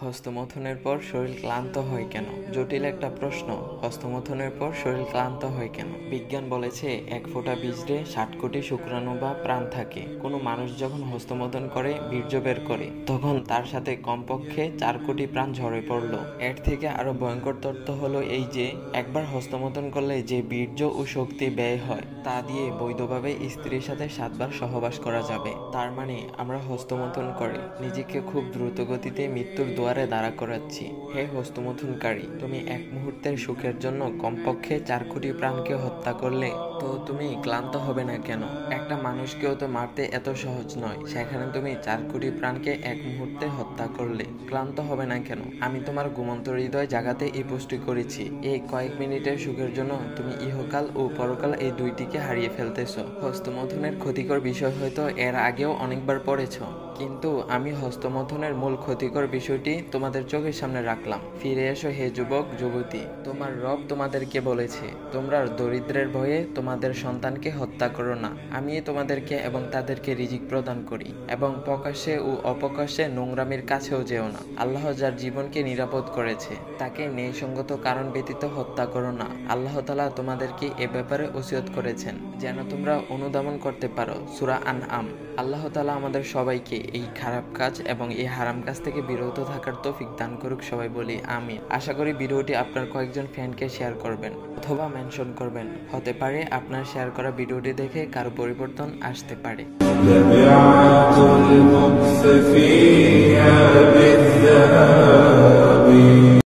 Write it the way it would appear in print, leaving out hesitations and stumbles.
হস্তমৈথুনের পর শরীর ক্লান্ত হয় কেন? জটিল একটা প্রশ্ন। হস্তমৈথুনের পর শরীর ক্লান্ত হয় কেন? বিজ্ঞান বলেছে 1 ফোঁটা বীজে 60 কোটি শুক্রাণু বা প্রাণ থাকে। কোনো মানুষ যখন হস্তমৈথুন করে বীর্য বের করে তখন তার সাথে কমপক্ষে 4 কোটি প্রাণ ঝরে পড়ল। এর থেকে আরো ভয়ঙ্কর তথ্য হলো এই যে একবার হস্তমৈথুন করলে যে বীর্য ও শক্তি ব্যয় হয় তা দিয়ে বৈধভাবে স্ত্রীর সাথে 7 বার সহবাস করা যাবে। তার মানে আমরা হস্তমৈথুন করে নিজেকে খুব দ্রুত গতিতে মৃত্যুর দুয়ারে দাঁড়া করাচ্ছি। হে হস্তমৈথুনকারী, তুমি এক মুহূর্তের সুখের জন্য কমপক্ষে 4 কোটি প্রাণকে হত্যা করলে, তো তুমি ক্লান্ত হবে না কেন? একটা মানুষকেও তো মারতে এত সহজ নয়, সেখানে তুমি 4 কোটি প্রাণকে এক মুহূর্তে হত্যা করলে ক্লান্ত হবে না কেন? আমি তোমার ঘুমন্ত হৃদয় জাগাতে এই পোস্টটি করেছি। এই কয়েক মিনিটের সুখের জন্য তুমি ইহকাল ও পরকাল এই দুইটিকে হারিয়ে ফেলতেছ। হস্তমৈথুনের ক্ষতিকর বিষয় হয়তো এর আগেও অনেকবার পড়েছ, কিন্তু আমি হস্তমৈথুনের মূল ক্ষতিকর বিষয়টি তোমাদের চোখের সামনে রাখলাম। ফিরে এসো হে যুবক যুবতী, তোমার রব তোমাদেরকে বলেছে তোমরা দরিদ্রের ভয়ে তোমাদের সন্তানকে হত্যা করো না। আমি তোমাদেরকে এবং তাদেরকে রিজিক প্রদান করি, এবং প্রকাশ্যে ও অপ্রকাশ্যে নোংরামির কাছেও যেও না। আল্লাহ যার জীবনকে নিরাপদ করেছে তাকে ন্যায়সঙ্গত কারণ ব্যতীত হত্যা করো না। আল্লাহ তাআলা তোমাদেরকে এ ব্যাপারে ওসিয়ত করেছেন যেন তোমরা অনুধাবন করতে পারো। সূরা আনআম। আল্লাহ তাআলা আমাদের সবাইকে এই খারাপ কাজ এবং এই হারাম কাজ থেকে বিরত থাকার তৌফিক দান করুক। সবাই বলি আমিন। আশা করি ভিডিওটি আপনার কয়েকজন ফ্রেন্ডকে শেয়ার করবেন অথবা মেনশন করবেন। হতে পারে আপনার শেয়ার করা ভিডিওটি দেখে কারো পরিবর্তন আসতে পারে।